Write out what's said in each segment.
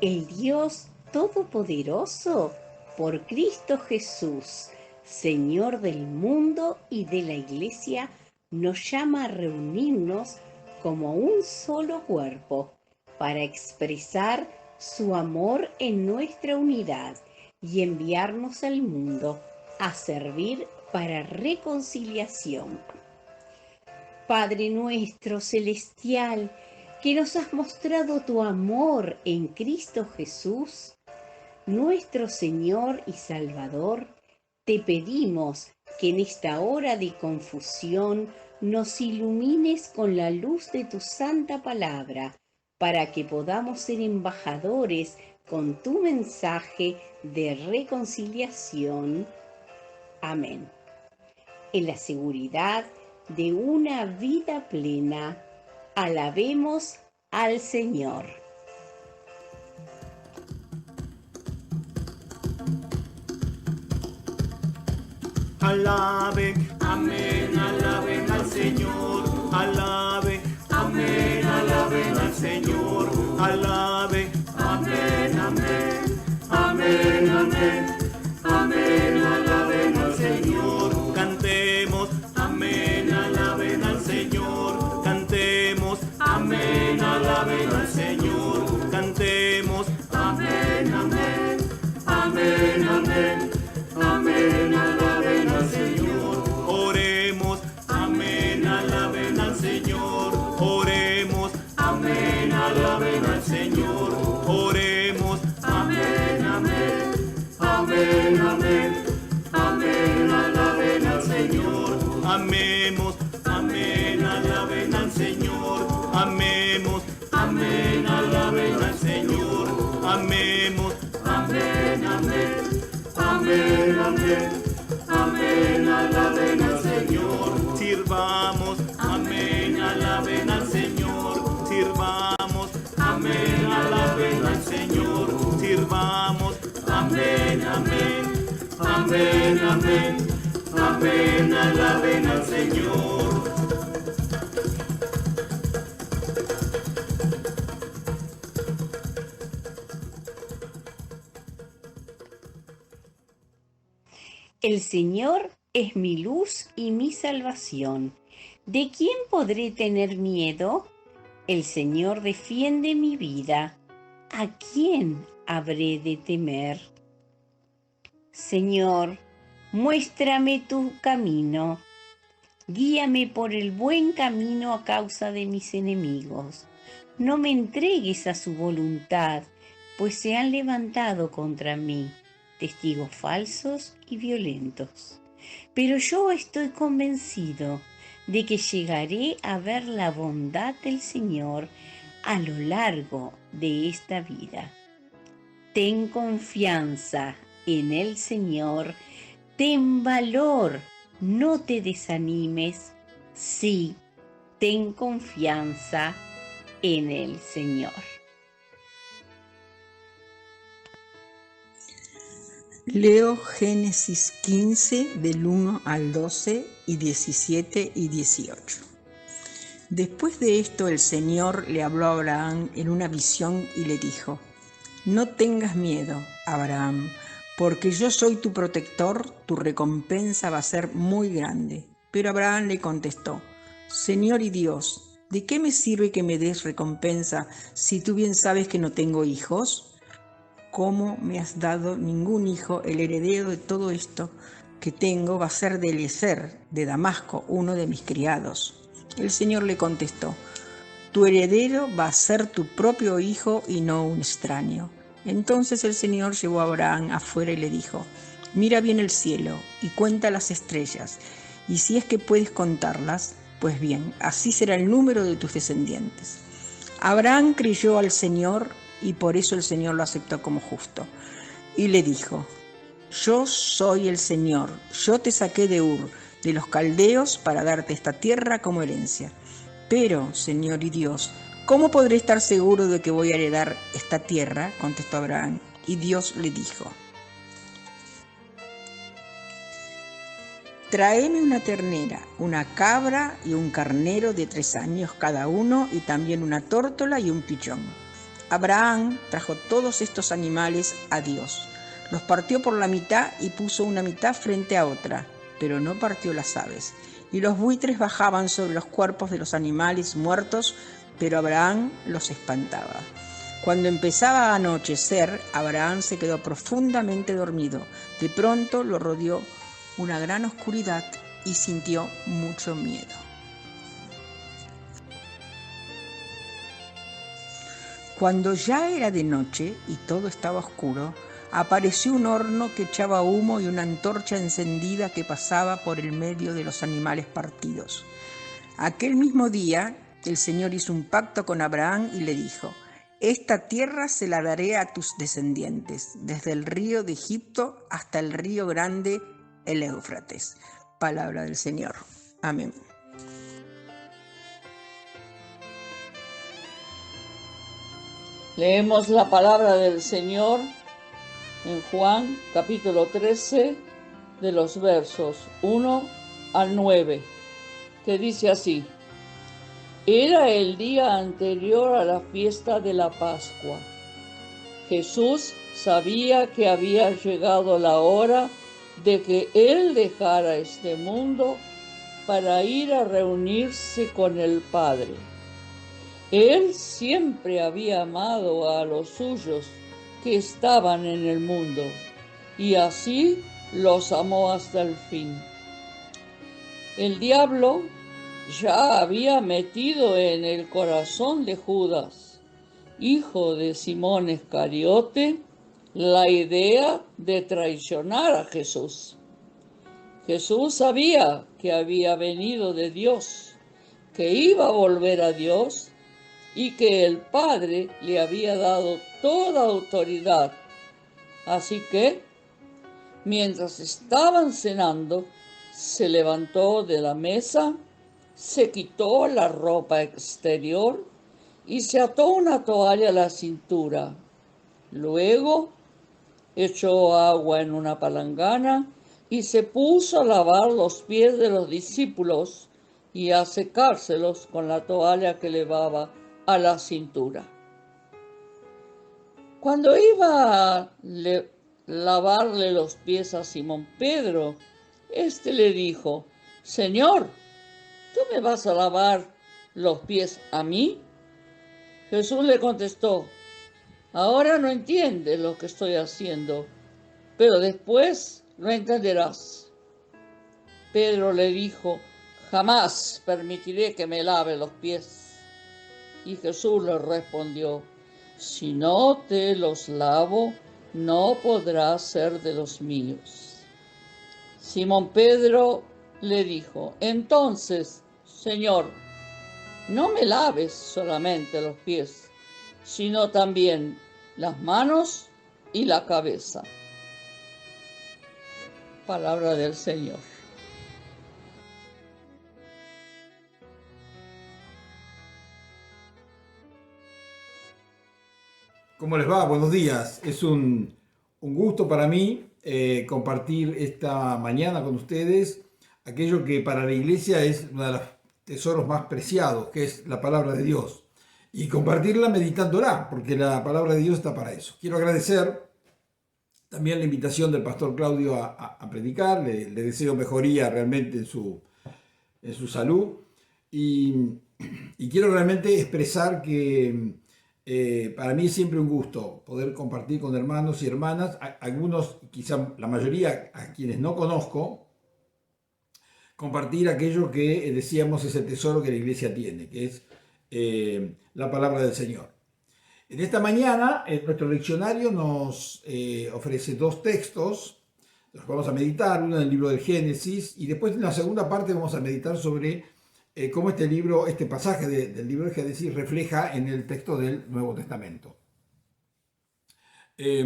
El Dios Todopoderoso, por Cristo Jesús, Señor del mundo y de la Iglesia, nos llama a reunirnos como un solo cuerpo para expresar su amor en nuestra unidad y enviarnos al mundo a servir para reconciliación. Padre nuestro celestial, que nos has mostrado tu amor en Cristo Jesús, nuestro Señor y Salvador, te pedimos que en esta hora de confusión nos ilumines con la luz de tu santa palabra, para que podamos ser embajadores con tu mensaje de reconciliación. Amén. En la seguridad de una vida plena, alabemos al Señor. Alaben, amén, alaben al Señor. Alaben, amén, alaben al Señor. Alaben, amén, amén, amén, amén, amén, alaben al Señor. Cantemos, amén, alaben al Señor. Cantemos, amén, alaben al Señor. Cantemos, amén, amén, amén, amén, amén, alaben al Señor. Oremos, amén, alaben al Señor. Oremos, amén, alaben al Señor. Oremos, amén, amén, amén, amén, amén, alaben al Señor. Amemos, amén, alaben al Señor. Amemos, amén, alaben al Señor. Amemos, amén, amén, amén, amén, amén, alaben al Señor. Sirvamos, amén, alaben al Señor. Sirvamos, amén, alaben al Señor. Sirvamos, amén, amén, amén, amén, amén, alaben al Señor. El Señor es mi luz y mi salvación. ¿De quién podré tener miedo? El Señor defiende mi vida. ¿A quién habré de temer? Señor, muéstrame tu camino. Guíame por el buen camino a causa de mis enemigos. No me entregues a su voluntad, pues se han levantado contra mí testigos falsos y violentos. Pero yo estoy convencido de que llegaré a ver la bondad del Señor a lo largo de esta vida. Ten confianza en el Señor, ten valor, no te desanimes. Sí, ten confianza en el Señor. Leo Génesis 15 del 1 al 12 y 17 y 18. Después de esto el Señor le habló a Abraham en una visión y le dijo: No tengas miedo, Abraham, porque yo soy tu protector, tu recompensa va a ser muy grande. Pero Abraham le contestó: Señor y Dios, ¿de qué me sirve que me des recompensa si tú bien sabes que no tengo hijos? ¿Cómo me has dado ningún hijo? El heredero de todo esto que tengo va a ser de Eliezer, de Damasco, uno de mis criados. El Señor le contestó: Tu heredero va a ser tu propio hijo y no un extraño. Entonces el Señor llevó a Abraham afuera y le dijo: Mira bien el cielo y cuenta las estrellas, y si es que puedes contarlas, pues bien, así será el número de tus descendientes. Abraham creyó al Señor y por eso el Señor lo aceptó como justo. Y le dijo: Yo soy el Señor, yo te saqué de Ur, de los caldeos, para darte esta tierra como herencia. Pero, Señor y Dios, ¿cómo podré estar seguro de que voy a heredar esta tierra? Contestó Abraham. Y Dios le dijo: Tráeme una ternera, una cabra y un carnero de 3 años cada uno, y también una tórtola y un pichón. Abraham trajo todos estos animales a Dios. Los partió por la mitad y puso una mitad frente a otra, pero no partió las aves. Y los buitres bajaban sobre los cuerpos de los animales muertos, pero Abraham los espantaba. Cuando empezaba a anochecer, Abraham se quedó profundamente dormido. De pronto lo rodeó una gran oscuridad y sintió mucho miedo. Cuando ya era de noche y todo estaba oscuro, apareció un horno que echaba humo y una antorcha encendida que pasaba por el medio de los animales partidos. Aquel mismo día, el Señor hizo un pacto con Abraham y le dijo: «Esta tierra se la daré a tus descendientes, desde el río de Egipto hasta el río grande, el Éufrates». Palabra del Señor. Amén. Leemos la palabra del Señor en Juan capítulo 13, de los versos 1 al 9, que dice así: Era el día anterior a la fiesta de la Pascua. Jesús sabía que había llegado la hora de que Él dejara este mundo para ir a reunirse con el Padre. Él siempre había amado a los suyos que estaban en el mundo, y así los amó hasta el fin. El diablo ya había metido en el corazón de Judas, hijo de Simón Iscariote, la idea de traicionar a Jesús. Jesús sabía que había venido de Dios, que iba a volver a Dios y que el Padre le había dado toda autoridad. Así que, mientras estaban cenando, se levantó de la mesa, se quitó la ropa exterior y se ató una toalla a la cintura. Luego echó agua en una palangana y se puso a lavar los pies de los discípulos y a secárselos con la toalla que llevaba a la cintura. Cuando iba a lavarle los pies a Simón Pedro, éste le dijo: «Señor, ¿tú me vas a lavar los pies a mí?» Jesús le contestó: «Ahora no entiendes lo que estoy haciendo, pero después lo entenderás». Pedro le dijo: «Jamás permitiré que me lave los pies». Y Jesús le respondió: «Si no te los lavo, no podrás ser de los míos». Simón Pedro le dijo: «Entonces, Señor, no me laves solamente los pies, sino también las manos y la cabeza». Palabra del Señor. ¿Cómo les va? Buenos días. Es un gusto para mí compartir esta mañana con ustedes aquello que para la iglesia es uno de los tesoros más preciados, que es la palabra de Dios. Y compartirla meditándola, porque la palabra de Dios está para eso. Quiero agradecer también la invitación del pastor Claudio a predicar. Le deseo mejoría realmente en su salud. Y quiero realmente expresar que para mí es siempre un gusto poder compartir con hermanos y hermanas, algunos, quizá la mayoría a quienes no conozco, compartir aquello que decíamos es el tesoro que la iglesia tiene, que es la palabra del Señor. En esta mañana, nuestro leccionario nos ofrece dos textos, los vamos a meditar, uno en el libro del Génesis, y después en la segunda parte vamos a meditar sobre cómo este pasaje del libro de Génesis refleja en el texto del Nuevo Testamento. Es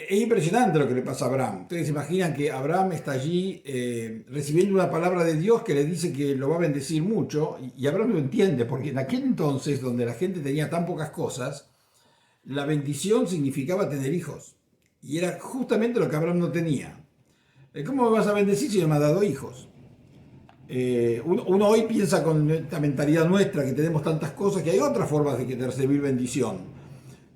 impresionante lo que le pasa a Abraham. Ustedes se imaginan que Abraham está allí recibiendo una palabra de Dios que le dice que lo va a bendecir mucho, y Abraham lo entiende, porque en aquel entonces, donde la gente tenía tan pocas cosas, la bendición significaba tener hijos, y era justamente lo que Abraham no tenía. ¿Cómo me vas a bendecir si no me has dado hijos? Uno hoy piensa con esta mentalidad nuestra que tenemos tantas cosas, que hay otras formas de recibir bendición.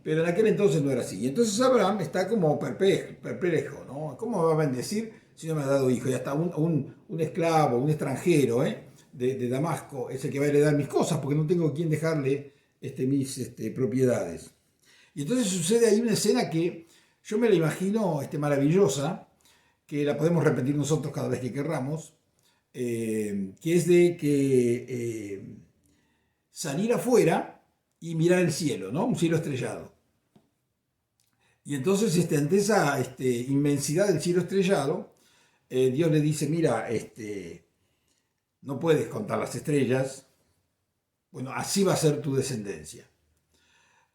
Pero en aquel entonces no era así. Y entonces Abraham está como perplejo, ¿no? ¿Cómo me va a bendecir si no me ha dado hijo? Y hasta un esclavo, un extranjero de Damasco es el que va a heredar mis cosas, porque no tengo quien dejarle mis propiedades. Y entonces sucede ahí una escena que yo me la imagino maravillosa, que la podemos repetir nosotros cada vez que querramos, que es de que salir afuera y mirar el cielo, ¿no? Un cielo estrellado. Y entonces ante esa inmensidad del cielo estrellado, Dios le dice, mira, no puedes contar las estrellas, bueno, así va a ser tu descendencia.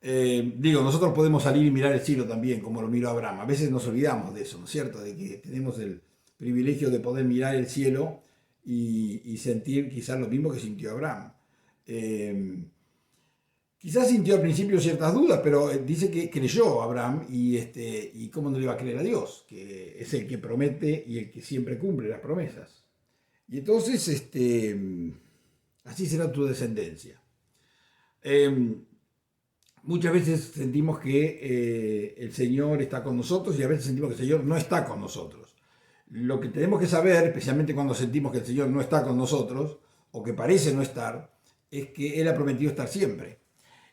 Nosotros podemos salir y mirar el cielo también, como lo miró Abraham. A veces nos olvidamos de eso, ¿no es cierto? De que tenemos el privilegio de poder mirar el cielo y sentir quizás lo mismo que sintió Abraham. Quizás sintió al principio ciertas dudas, pero dice que creyó Abraham y cómo no le iba a creer a Dios, que es el que promete y el que siempre cumple las promesas. Y entonces, así será tu descendencia. Muchas veces sentimos que el Señor está con nosotros y a veces sentimos que el Señor no está con nosotros. Lo que tenemos que saber, especialmente cuando sentimos que el Señor no está con nosotros, o que parece no estar, es que Él ha prometido estar siempre.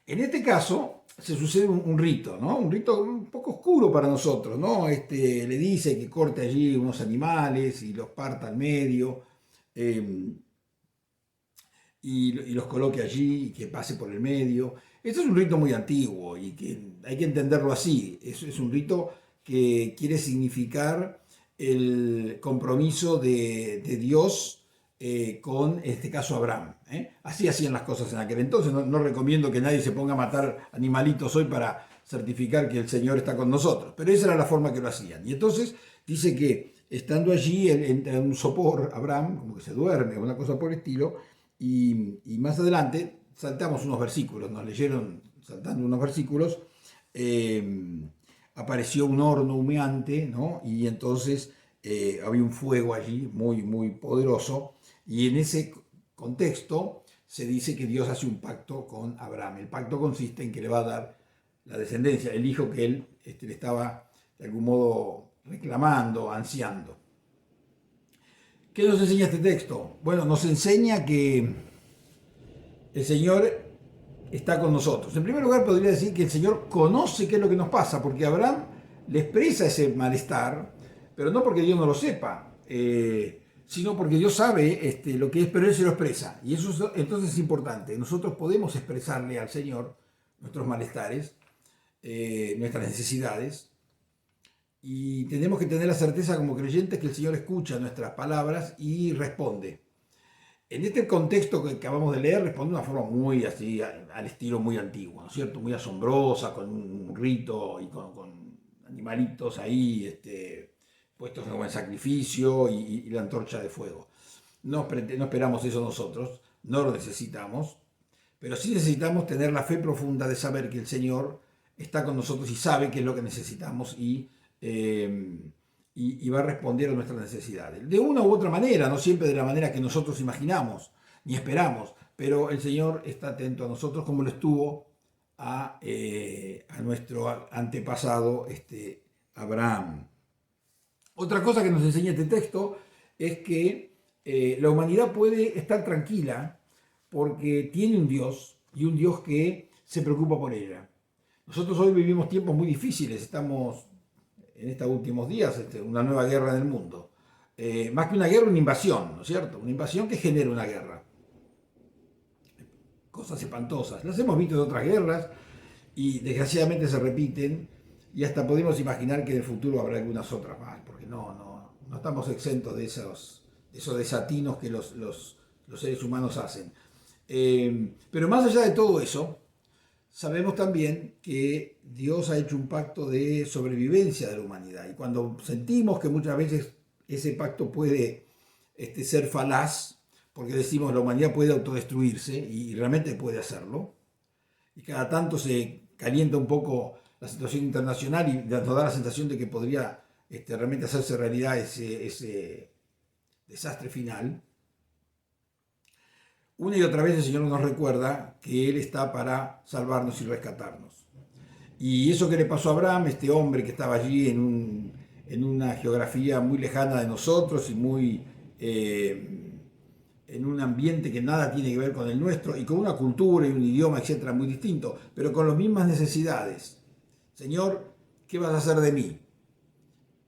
En este caso se sucede un rito, ¿no? Un rito un poco oscuro para nosotros, ¿no? Le dice que corte allí unos animales y los parta al medio, y los coloque allí y que pase por el medio. Esto es un rito muy antiguo y que hay que entenderlo así. Es un rito que quiere significar el compromiso de Dios con, en este caso, Abraham. Así hacían las cosas en aquel entonces. No recomiendo que nadie se ponga a matar animalitos hoy para certificar que el Señor está con nosotros, pero esa era la forma que lo hacían. Y entonces dice que estando allí, entra en un sopor Abraham, como que se duerme, una cosa por el estilo, y más adelante saltamos unos versículos, nos leyeron saltando unos versículos, apareció un horno humeante, ¿no? Y entonces había un fuego allí muy, muy poderoso, y en ese contexto se dice que Dios hace un pacto con Abraham. El pacto consiste en que le va a dar la descendencia, el hijo que él le estaba de algún modo reclamando, ansiando. ¿Qué nos enseña este texto? Bueno, nos enseña que el Señor está con nosotros. En primer lugar, podría decir que el Señor conoce qué es lo que nos pasa, porque Abraham le expresa ese malestar, pero no porque Dios no lo sepa, sino porque Dios sabe lo que es, pero Él se lo expresa. Y eso entonces es importante. Nosotros podemos expresarle al Señor nuestros malestares, nuestras necesidades, y tenemos que tener la certeza como creyentes que el Señor escucha nuestras palabras y responde. En este contexto que acabamos de leer, responde de una forma muy así, al estilo muy antiguo, ¿no es cierto? Muy asombrosa, con un rito y con animalitos ahí puestos como en sacrificio y la antorcha de fuego. No esperamos eso nosotros, no lo necesitamos, pero sí necesitamos tener la fe profunda de saber que el Señor está con nosotros y sabe qué es lo que necesitamos y va a responder a nuestras necesidades. De una u otra manera, no siempre de la manera que nosotros imaginamos ni esperamos, pero el Señor está atento a nosotros como lo estuvo a nuestro antepasado Abraham. Otra cosa que nos enseña este texto es que la humanidad puede estar tranquila porque tiene un Dios y un Dios que se preocupa por ella. Nosotros hoy vivimos tiempos muy difíciles, estamos en estos últimos días, una nueva guerra en el mundo. Más que una guerra, una invasión, ¿no es cierto? Una invasión que genera una guerra. Cosas espantosas. Las hemos visto en otras guerras y desgraciadamente se repiten y hasta podemos imaginar que en el futuro habrá algunas otras más, porque no estamos exentos de esos desatinos que los seres humanos hacen. Pero más allá de todo eso, sabemos también que Dios ha hecho un pacto de sobrevivencia de la humanidad y cuando sentimos que muchas veces ese pacto puede ser falaz, porque decimos la humanidad puede autodestruirse y realmente puede hacerlo, y cada tanto se calienta un poco la situación internacional y nos da la sensación de que podría realmente hacerse realidad ese desastre final, una y otra vez el Señor nos recuerda que Él está para salvarnos y rescatarnos. Y eso que le pasó a Abraham, este hombre que estaba allí en una geografía muy lejana de nosotros y muy en un ambiente que nada tiene que ver con el nuestro y con una cultura y un idioma, etcétera, muy distinto, pero con las mismas necesidades. Señor, ¿qué vas a hacer de mí?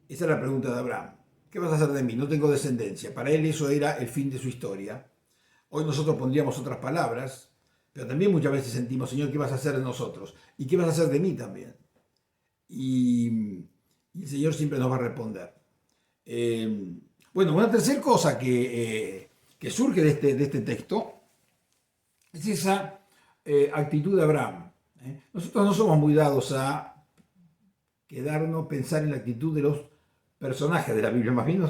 Esa es la pregunta de Abraham. ¿Qué vas a hacer de mí? No tengo descendencia. Para él eso era el fin de su historia. Hoy nosotros pondríamos otras palabras, pero también muchas veces sentimos, Señor, ¿qué vas a hacer de nosotros? ¿Y qué vas a hacer de mí también? Y el Señor siempre nos va a responder. Bueno, una tercera cosa que surge de este texto es esa actitud de Abraham. Nosotros no somos muy dados a quedarnos, pensar en la actitud de los personajes de la Biblia, más bien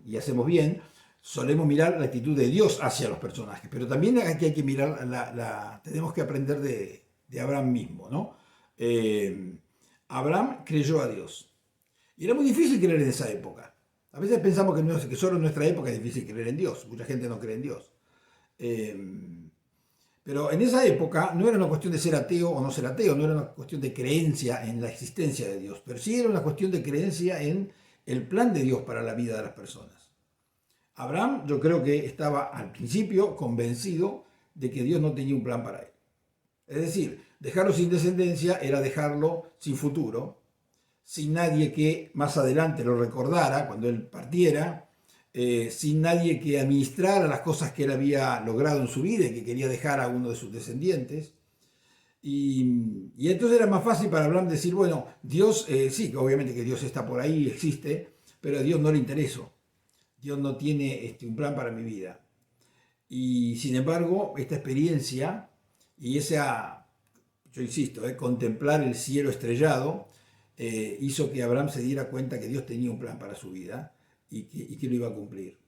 y hacemos bien, solemos mirar la actitud de Dios hacia los personajes, pero también aquí hay que mirar, tenemos que aprender de Abraham mismo, ¿no? Abraham creyó a Dios. Y era muy difícil creer en esa época. A veces pensamos que solo en nuestra época es difícil creer en Dios. Mucha gente no cree en Dios. Pero en esa época no era una cuestión de ser ateo o no ser ateo, no era una cuestión de creencia en la existencia de Dios, pero sí era una cuestión de creencia en el plan de Dios para la vida de las personas. Abraham, yo creo que estaba al principio convencido de que Dios no tenía un plan para él. Es decir, dejarlo sin descendencia era dejarlo sin futuro, sin nadie que más adelante lo recordara cuando él partiera, sin nadie que administrara las cosas que él había logrado en su vida y que quería dejar a uno de sus descendientes. Y entonces era más fácil para Abraham decir, bueno, Dios, sí, obviamente que Dios está por ahí, existe, pero a Dios no le interesó. Dios no tiene un plan para mi vida. Y sin embargo, esta experiencia y esa, yo insisto, contemplar el cielo estrellado, hizo que Abraham se diera cuenta que Dios tenía un plan para su vida y que lo iba a cumplir.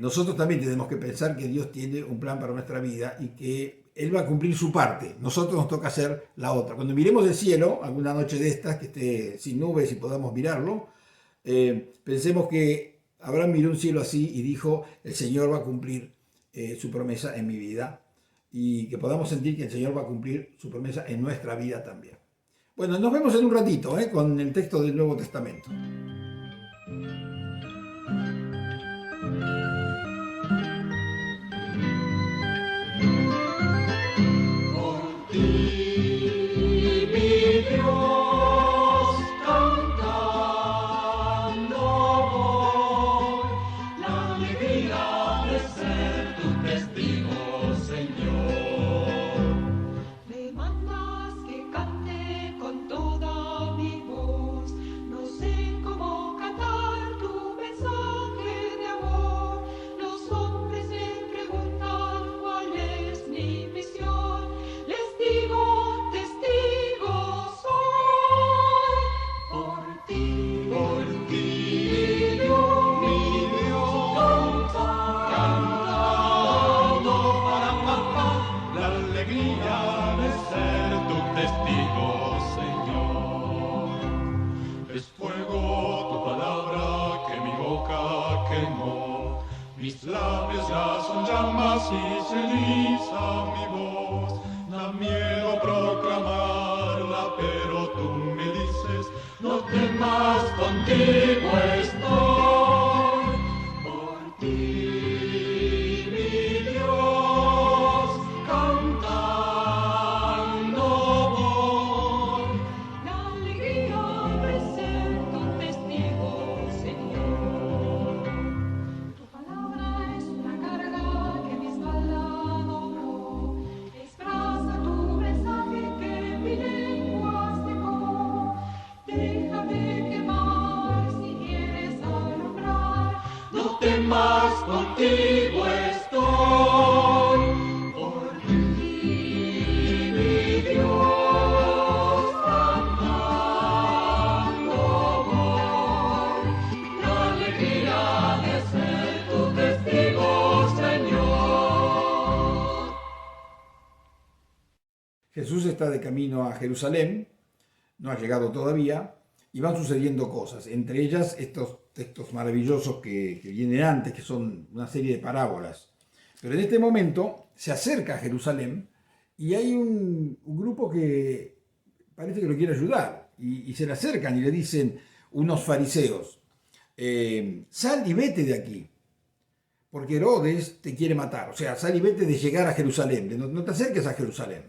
Nosotros también tenemos que pensar que Dios tiene un plan para nuestra vida y que Él va a cumplir su parte. Nosotros nos toca hacer la otra. Cuando miremos el cielo, alguna noche de estas, que esté sin nubes y podamos mirarlo, pensemos que Abraham miró un cielo así y dijo, el Señor va a cumplir su promesa en mi vida, y que podamos sentir que el Señor va a cumplir su promesa en nuestra vida también. Bueno, nos vemos en un ratito con el texto del Nuevo Testamento. Mis labios ya son llamas y se eriza mi voz. Da miedo proclamarla, pero tú me dices, no temas, contigo estoy. Por ti, mi Dios, cantando voy. La alegría de ser tu testigo, Señor. Tu palabra es una carga que mi espalda dobró. Expresa tu mensaje que mi lengua secó. Déjame quemar si quieres alumbrar. No temas, contigo estoy. Por ti, mi Dios, cantando voy. La alegría de ser tu testigo, Señor. Jesús está de camino a Jerusalén, no ha llegado todavía, y van sucediendo cosas, entre ellas estos textos maravillosos que vienen antes, que son una serie de parábolas. Pero en este momento se acerca a Jerusalén y hay un grupo que parece que lo quiere ayudar y se le acercan y le dicen unos fariseos, sal y vete de aquí, porque Herodes te quiere matar. O sea, sal y vete de llegar a Jerusalén, no te acerques a Jerusalén,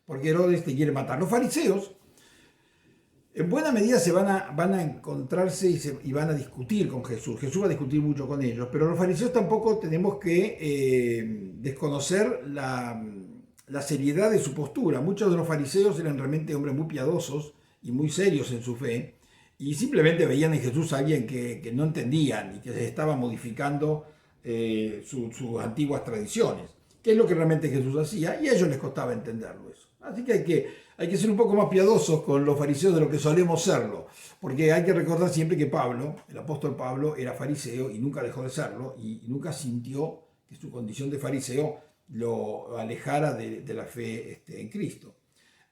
porque Herodes te quiere matar. Los fariseos, en buena medida, van a encontrarse y van a discutir con Jesús. Jesús va a discutir mucho con ellos, pero los fariseos tampoco tenemos que desconocer la seriedad de su postura. Muchos de los fariseos eran realmente hombres muy piadosos y muy serios en su fe, y simplemente veían en Jesús a alguien que no entendían y que se estaba modificando sus antiguas tradiciones, que es lo que realmente Jesús hacía, y a ellos les costaba entenderlo eso. Así que hay que ser un poco más piadosos con los fariseos de lo que solemos serlo, porque hay que recordar siempre que Pablo, el apóstol Pablo, era fariseo y nunca dejó de serlo, y nunca sintió que su condición de fariseo lo alejara de la fe en Cristo.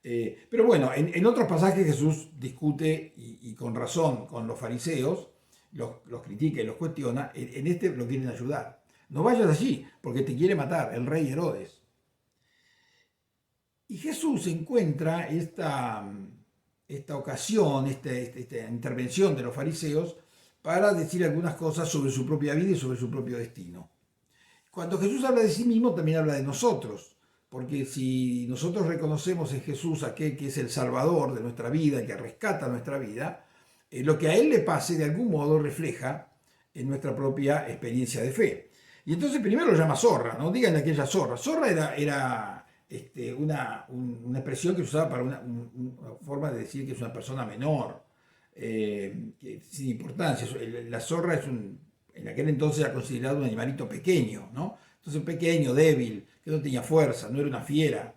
Pero bueno, en otros pasajes Jesús discute, y con razón, con los fariseos, los critica y los cuestiona. En este lo quieren ayudar. No vayas allí, porque te quiere matar el rey Herodes. Y Jesús encuentra esta ocasión, esta intervención de los fariseos, para decir algunas cosas sobre su propia vida y sobre su propio destino. Cuando Jesús habla de sí mismo, también habla de nosotros, porque si nosotros reconocemos en Jesús aquel que es el Salvador de nuestra vida, que rescata nuestra vida, lo que a Él le pase de algún modo refleja en nuestra propia experiencia de fe. Y entonces primero lo llama zorra, ¿no? Díganle aquella zorra. Zorra era una expresión que se usaba para una forma de decir que es una persona menor, que sin importancia. La zorra en aquel entonces era considerado un animalito pequeño, ¿no? Entonces pequeño, débil, que no tenía fuerza, no era una fiera.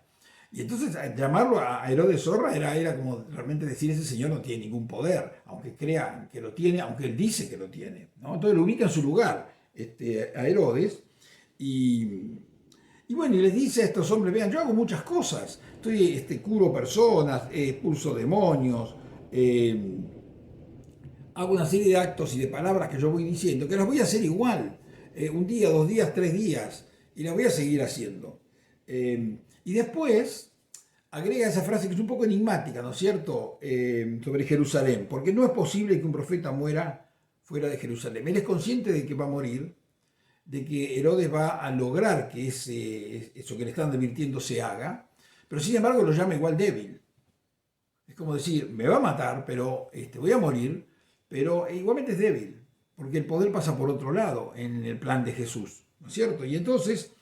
Y entonces llamarlo a Herodes zorra era como realmente decir, ese señor no tiene ningún poder, aunque crean que lo tiene, aunque él dice que lo tiene, ¿no? Entonces lo ubica en su lugar, a Herodes, y bueno, y les dice a estos hombres, vean, yo hago muchas cosas, curo personas, expulso demonios, hago una serie de actos y de palabras que yo voy diciendo, que las voy a hacer igual, un día, 2 días, 3 días, y las voy a seguir haciendo. Y después agrega esa frase que es un poco enigmática, ¿no es cierto?, sobre Jerusalén, porque no es posible que un profeta muera fuera de Jerusalén. Él es consciente de que va a morir, de que Herodes va a lograr que eso que le están advirtiendo se haga, pero sin embargo lo llama igual débil. Es como decir, me va a matar, pero voy a morir, pero igualmente es débil, porque el poder pasa por otro lado en el plan de Jesús, ¿no es cierto? Y entonces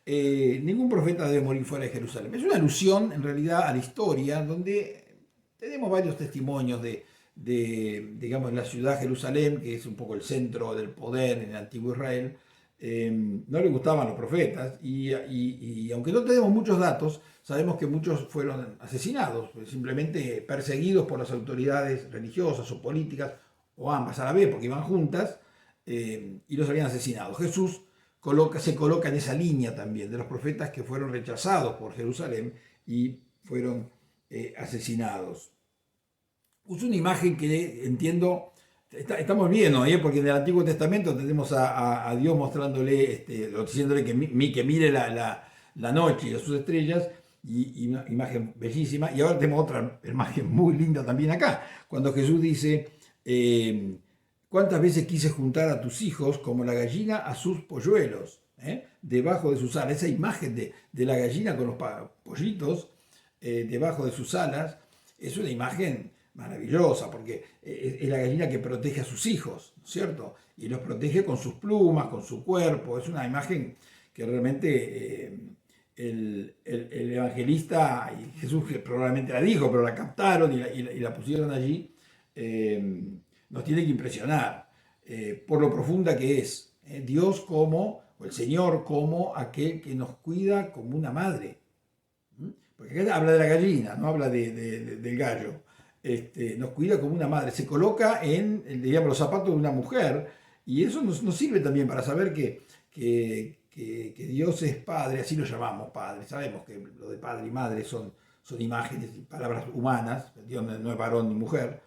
ningún profeta debe morir fuera de Jerusalén. Es una alusión en realidad a la historia, donde tenemos varios testimonios de digamos, la ciudad Jerusalén, que es un poco el centro del poder en el antiguo Israel. No le gustaban los profetas y aunque no tenemos muchos datos, sabemos que muchos fueron asesinados, simplemente perseguidos por las autoridades religiosas o políticas, o ambas a la vez, porque iban juntas, y los habían asesinado. Jesús se coloca en esa línea también de los profetas que fueron rechazados por Jerusalén y fueron asesinados. Uso una imagen que entiendo, estamos bien, ¿no? Porque en el Antiguo Testamento tenemos a Dios mostrándole, diciéndole que mire la noche y sus estrellas, y una imagen bellísima. Y ahora tenemos otra imagen muy linda también acá, cuando Jesús dice, ¿cuántas veces quise juntar a tus hijos como la gallina a sus polluelos, debajo de sus alas? Esa imagen de la gallina con los pollitos debajo de sus alas es una imagen maravillosa, porque es la gallina que protege a sus hijos, ¿no es cierto? Y los protege con sus plumas, con su cuerpo. Es una imagen que realmente el evangelista, y Jesús probablemente la dijo, pero la captaron y la pusieron allí, nos tiene que impresionar por lo profunda que es. Dios como, o el Señor como aquel que nos cuida como una madre. Porque acá habla de la gallina, no habla del gallo. Nos cuida como una madre, se coloca en, digamos, los zapatos de una mujer, y eso nos sirve también para saber que Dios es Padre, así lo llamamos Padre. Sabemos que lo de Padre y Madre son imágenes y palabras humanas, Dios no es varón ni mujer,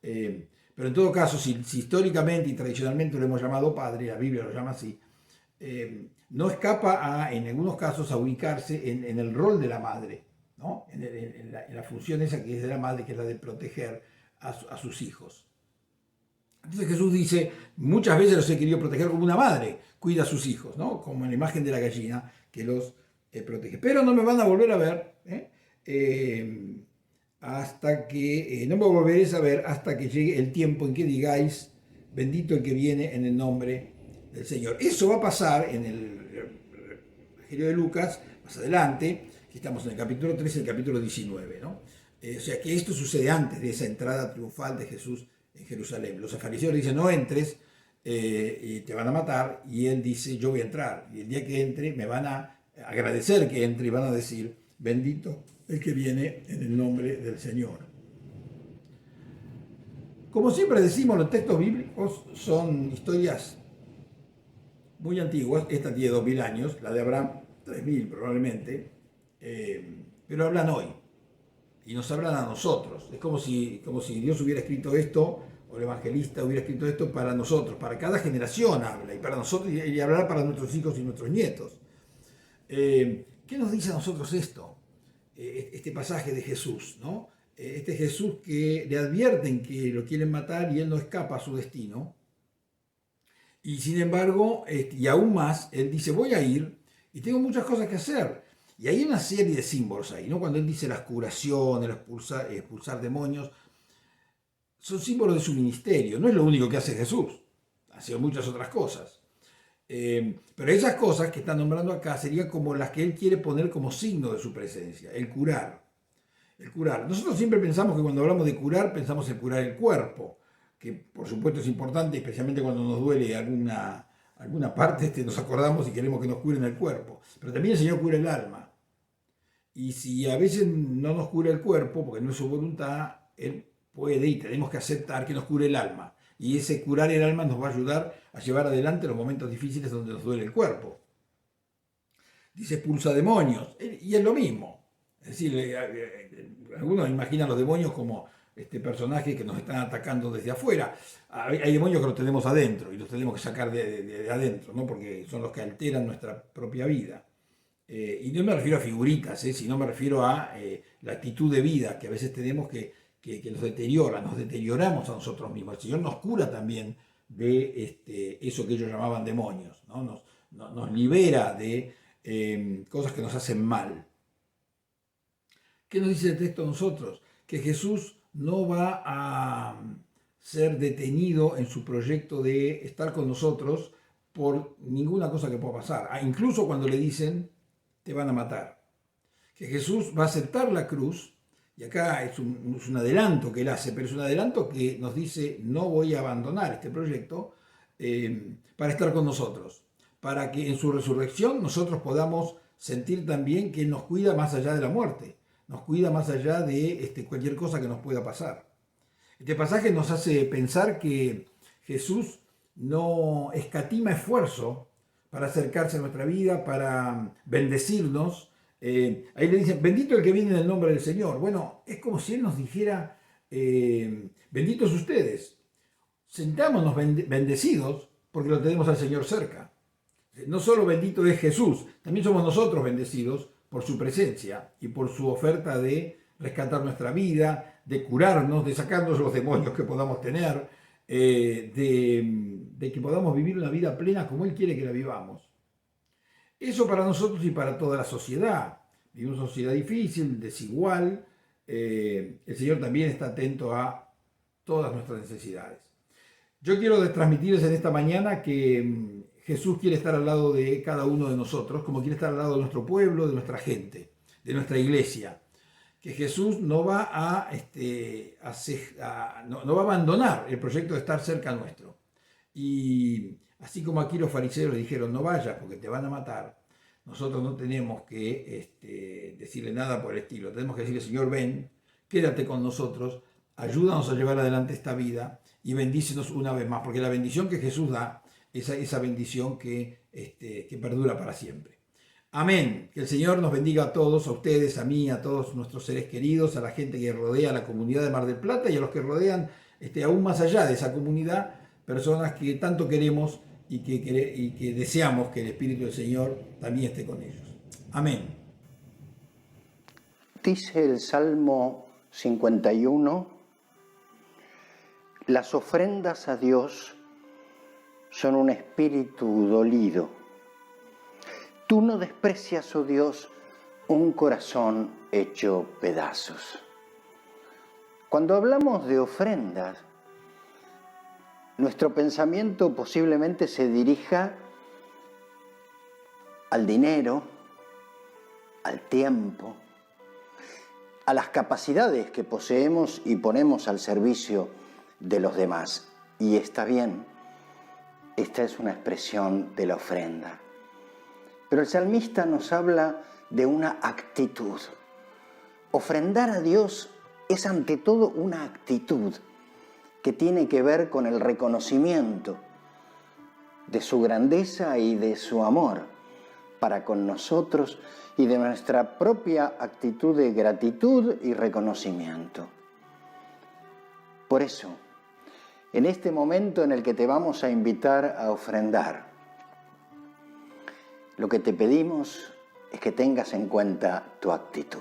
pero en todo caso, si históricamente y tradicionalmente lo hemos llamado Padre, la Biblia lo llama así, no escapa en algunos casos a ubicarse en el rol de la madre, ¿no? En la función esa que es de la madre, que es la de proteger a sus hijos. Entonces Jesús dice, muchas veces los he querido proteger como una madre cuida a sus hijos, ¿no? Como en la imagen de la gallina que los protege. Pero no me van a volver a ver, hasta que, no me volveréis a ver hasta que llegue el tiempo en que digáis, bendito el que viene en el nombre del Señor. Eso va a pasar en el Evangelio de Lucas, más adelante, que estamos en el capítulo 13 y el capítulo 19, ¿no? O sea que esto sucede antes de esa entrada triunfal de Jesús en Jerusalén. Los fariseos dicen, no entres, y te van a matar, y él dice, yo voy a entrar, y el día que entre me van a agradecer que entre y van a decir, bendito el que viene en el nombre del Señor. Como siempre decimos, los textos bíblicos son historias muy antiguas. Esta tiene 2000 años, la de Abraham 3000 probablemente, pero hablan hoy y nos hablan a nosotros. Es como si Dios hubiera escrito esto, o el evangelista hubiera escrito esto para nosotros. Para cada generación habla, y para nosotros, y hablará para nuestros hijos y nuestros nietos. ¿Qué nos dice a nosotros esto? Este pasaje de Jesús, ¿no? Este Jesús que le advierten que lo quieren matar y él no escapa a su destino. Y sin embargo, y aún más, él dice, voy a ir y tengo muchas cosas que hacer. Y hay una serie de símbolos ahí, ¿no? Cuando él dice las curaciones, expulsar demonios, son símbolos de su ministerio. No es lo único que hace Jesús, hace muchas otras cosas. Pero esas cosas que está nombrando acá serían como las que él quiere poner como signo de su presencia, el curar. El curar. Nosotros siempre pensamos que cuando hablamos de curar, pensamos en curar el cuerpo, que por supuesto es importante, especialmente cuando nos duele alguna parte, nos acordamos y queremos que nos curen el cuerpo. Pero también el Señor cura el alma. Y si a veces no nos cura el cuerpo, porque no es su voluntad, Él puede y tenemos que aceptar que nos cure el alma. Y ese curar el alma nos va a ayudar a llevar adelante los momentos difíciles donde nos duele el cuerpo. Dice expulsa demonios, y es lo mismo. Es decir, algunos imaginan los demonios como personajes que nos están atacando desde afuera. Hay demonios que los tenemos adentro y los tenemos que sacar de adentro, ¿no? Porque son los que alteran nuestra propia vida. Y no me refiero a figuritas, sino me refiero a la actitud de vida que a veces tenemos que nos deteriora, nos deterioramos a nosotros mismos. El Señor nos cura también de eso que ellos llamaban demonios, ¿no? Nos libera de cosas que nos hacen mal. ¿Qué nos dice el texto a nosotros? Que Jesús no va a ser detenido en su proyecto de estar con nosotros por ninguna cosa que pueda pasar. Incluso cuando le dicen, te van a matar. Que Jesús va a aceptar la cruz, y acá es un adelanto que él hace, pero es un adelanto que nos dice, no voy a abandonar este proyecto para estar con nosotros. Para que en su resurrección nosotros podamos sentir también que Él nos cuida más allá de la muerte. Nos cuida más allá de cualquier cosa que nos pueda pasar. Este pasaje nos hace pensar que Jesús no escatima esfuerzo para acercarse a nuestra vida, para bendecirnos. Ahí le dicen, bendito el que viene en el nombre del Señor. Bueno, es como si Él nos dijera, benditos ustedes, sentámonos bendecidos porque lo tenemos al Señor cerca. No solo bendito es Jesús, también somos nosotros bendecidos por su presencia y por su oferta de rescatar nuestra vida, de curarnos, de sacarnos los demonios que podamos tener, de que podamos vivir una vida plena como Él quiere que la vivamos. Eso para nosotros y para toda la sociedad. Vivimos una sociedad difícil, desigual. El Señor también está atento a todas nuestras necesidades. Yo quiero transmitirles en esta mañana que Jesús quiere estar al lado de cada uno de nosotros, como quiere estar al lado de nuestro pueblo, de nuestra gente, de nuestra iglesia. Que Jesús no va no va a abandonar el proyecto de estar cerca nuestro. Y así como aquí los fariseos le dijeron, no vayas porque te van a matar, nosotros no tenemos que decirle nada por el estilo. Tenemos que decirle, Señor, ven, quédate con nosotros, ayúdanos a llevar adelante esta vida y bendícenos una vez más, porque la bendición que Jesús da es esa bendición que perdura para siempre. Amén. Que el Señor nos bendiga a todos, a ustedes, a mí, a todos nuestros seres queridos, a la gente que rodea la comunidad de Mar del Plata y a los que rodean aún más allá de esa comunidad, personas que tanto queremos y que deseamos que el Espíritu del Señor también esté con ellos. Amén. Dice el Salmo 51, las ofrendas a Dios son un espíritu dolido. Tú no desprecias, oh Dios, un corazón hecho pedazos. Cuando hablamos de ofrendas, nuestro pensamiento posiblemente se dirija al dinero, al tiempo, a las capacidades que poseemos y ponemos al servicio de los demás. Y está bien, esta es una expresión de la ofrenda. Pero el salmista nos habla de una actitud. Ofrendar a Dios es ante todo una actitud que tiene que ver con el reconocimiento de su grandeza y de su amor para con nosotros y de nuestra propia actitud de gratitud y reconocimiento. Por eso, en este momento en el que te vamos a invitar a ofrendar, lo que te pedimos es que tengas en cuenta tu actitud.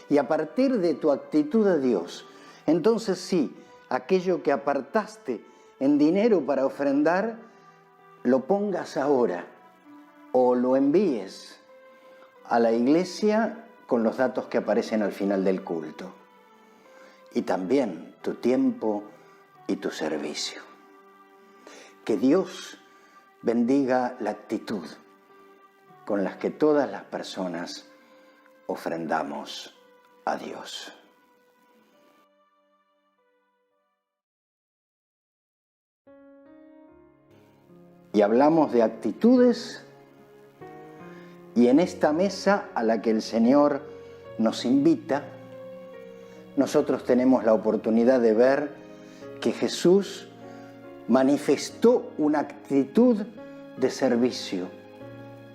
Y a partir de tu actitud a Dios, entonces sí, aquello que apartaste en dinero para ofrendar, lo pongas ahora o lo envíes a la iglesia con los datos que aparecen al final del culto. Y también tu tiempo y tu servicio. Que Dios bendiga la actitud con las que todas las personas ofrendamos a Dios. Y hablamos de actitudes, y en esta mesa a la que el Señor nos invita, nosotros tenemos la oportunidad de ver que Jesús manifestó una actitud de servicio,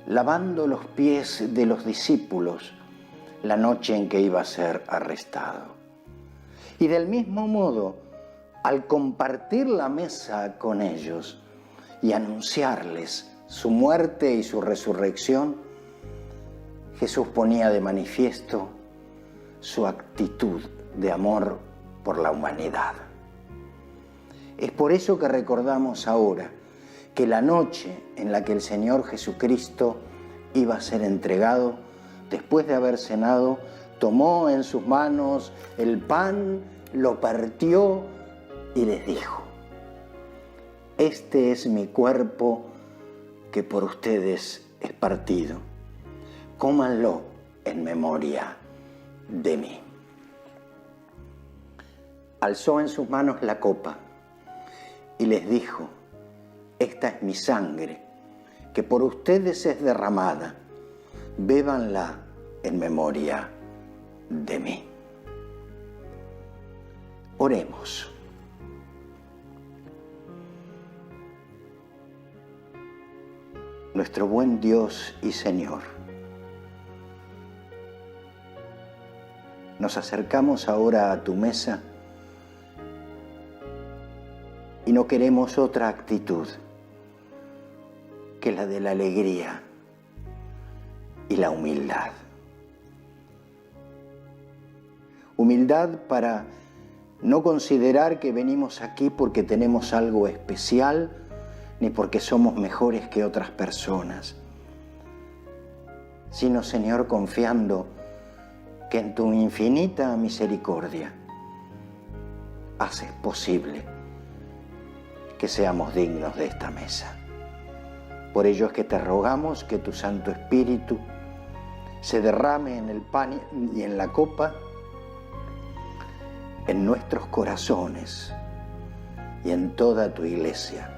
lavando los pies de los discípulos la noche en que iba a ser arrestado. Y del mismo modo, al compartir la mesa con ellos y anunciarles su muerte y su resurrección, Jesús ponía de manifiesto su actitud de amor por la humanidad. Es por eso que recordamos ahora que la noche en la que el Señor Jesucristo iba a ser entregado, después de haber cenado, tomó en sus manos el pan, lo partió y les dijo: este es mi cuerpo que por ustedes es partido. Cómanlo en memoria de mí. Alzó en sus manos la copa y les dijo: esta es mi sangre, que por ustedes es derramada. Bébanla en memoria de mí. Oremos. Nuestro buen Dios y Señor, nos acercamos ahora a tu mesa y no queremos otra actitud que la de la alegría y la humildad. Humildad para no considerar que venimos aquí porque tenemos algo especial, ni porque somos mejores que otras personas, sino, Señor, confiando que en tu infinita misericordia haces posible que seamos dignos de esta mesa. Por ello es que te rogamos que tu Santo Espíritu se derrame en el pan y en la copa, en nuestros corazones y en toda tu iglesia,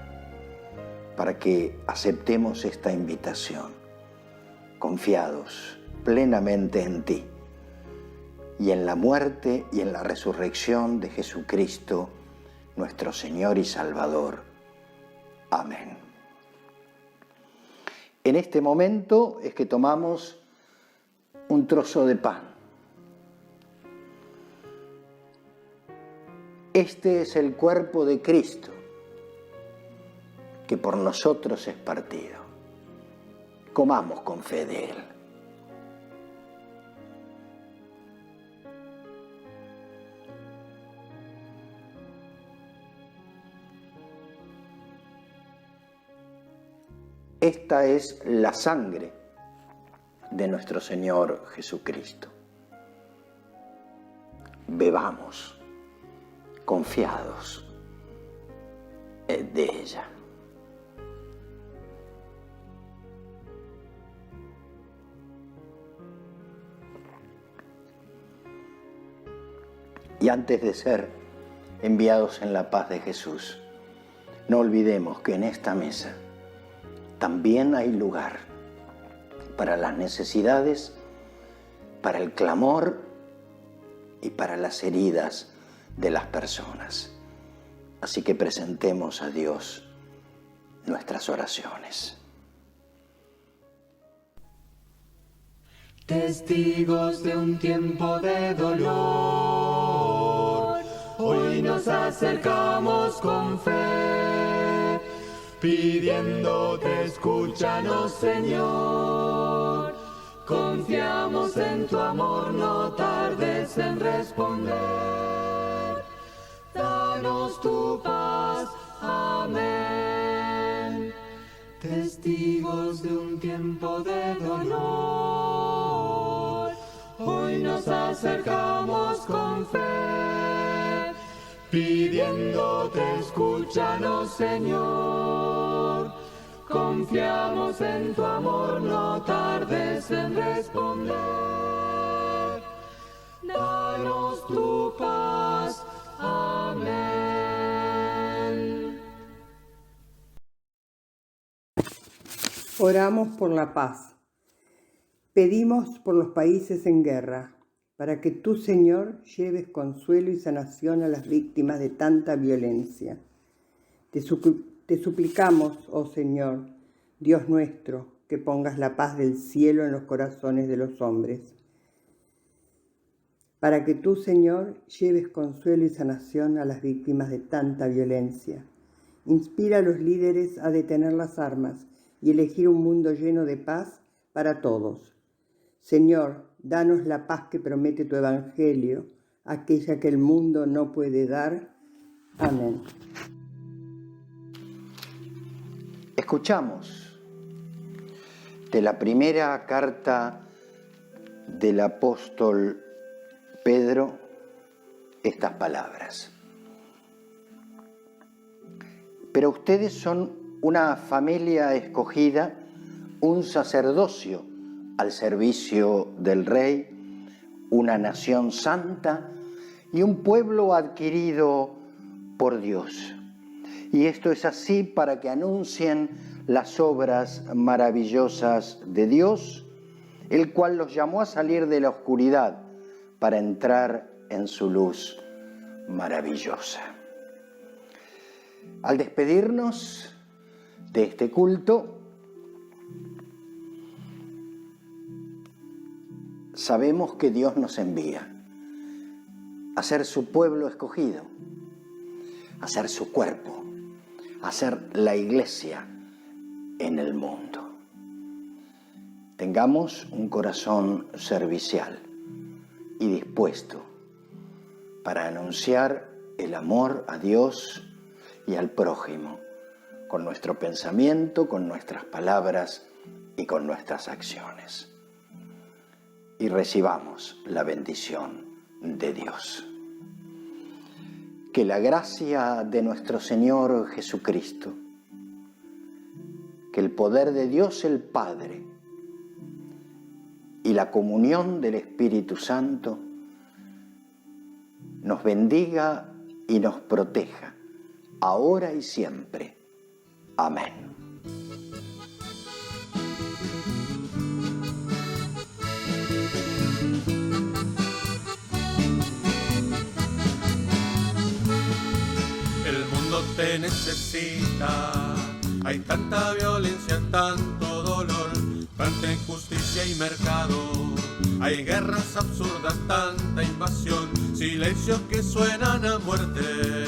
para que aceptemos esta invitación, confiados plenamente en ti y en la muerte y en la resurrección de Jesucristo, nuestro Señor y Salvador. Amén. En este momento es que tomamos un trozo de pan. Este es el cuerpo de Cristo, que por nosotros es partido. Comamos con fe de Él. Esta es la sangre de nuestro Señor Jesucristo. Bebamos confiados de ella. Y antes de ser enviados en la paz de Jesús, no olvidemos que en esta mesa también hay lugar para las necesidades, para el clamor y para las heridas de las personas. Así que presentemos a Dios nuestras oraciones. Testigos de un tiempo de dolor, hoy nos acercamos con fe, pidiéndote escúchanos, Señor. Confiamos en tu amor, no tardes en responder. Danos tu paz, amén. Testigos de un tiempo de dolor, hoy nos acercamos con fe, pidiéndote escúchanos, Señor. Confiamos en tu amor, no tardes en responder. Danos tu paz, amén. Oramos por la paz. Pedimos por los países en guerra, para que tú, Señor, lleves consuelo y sanación a las víctimas de tanta violencia. Te suplicamos, oh Señor, Dios nuestro, que pongas la paz del cielo en los corazones de los hombres. Para que tú, Señor, lleves consuelo y sanación a las víctimas de tanta violencia. Inspira a los líderes a detener las armas y elegir un mundo lleno de paz para todos. Señor, danos la paz que promete tu Evangelio, aquella que el mundo no puede dar. Amén. Escuchamos de la primera carta del apóstol Pedro estas palabras. Pero ustedes son una familia escogida, un sacerdocio al servicio del Rey, una nación santa y un pueblo adquirido por Dios. Y esto es así para que anuncien las obras maravillosas de Dios, el cual los llamó a salir de la oscuridad para entrar en su luz maravillosa. Al despedirnos de este culto, sabemos que Dios nos envía a ser su pueblo escogido, a ser su cuerpo, a ser la iglesia en el mundo. Tengamos un corazón servicial y dispuesto para anunciar el amor a Dios y al prójimo, con nuestro pensamiento, con nuestras palabras y con nuestras acciones. Y recibamos la bendición de Dios. Que la gracia de nuestro Señor Jesucristo, que el poder de Dios el Padre y la comunión del Espíritu Santo nos bendiga y nos proteja, ahora y siempre. Amén. El mundo te necesita, hay tanta violencia, tanto dolor, tanta injusticia y mercado. Hay guerras absurdas, tanta invasión, silencios que suenan a muerte,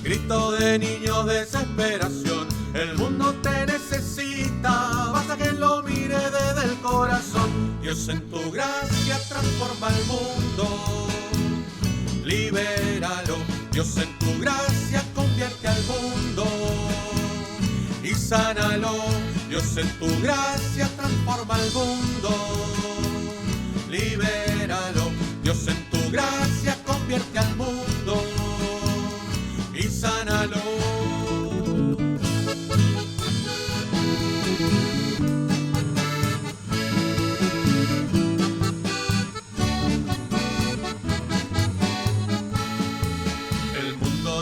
grito de niños, desesperación. El mundo te necesita, basta que lo mire desde el corazón. Dios en tu gracia transforma el mundo, libéralo. Dios en tu gracia convierte al mundo y sánalo. Dios en tu gracia transforma el mundo, libéralo. Dios en tu gracia convierte al mundo y sánalo.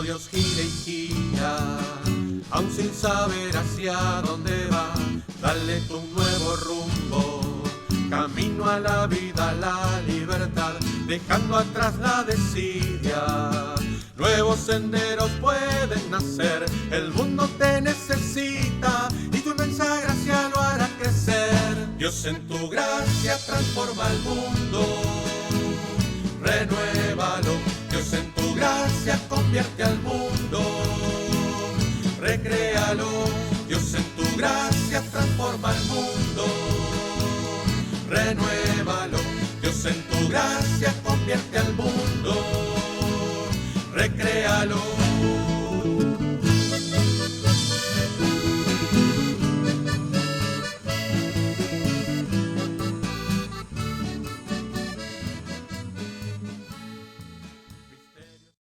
Dios gira y gira, aún sin saber hacia dónde va. Dale tu nuevo rumbo, camino a la vida, a la libertad, dejando atrás la desidia. Nuevos senderos pueden nacer, el mundo te necesita y tu inmensa gracia lo hará crecer. Dios en tu gracia transforma el mundo, renuévalo. Dios en tu gracia convierte al mundo, recréalo. Dios en tu gracia transforma el mundo, renuévalo. Dios en tu gracia convierte al mundo, recréalo.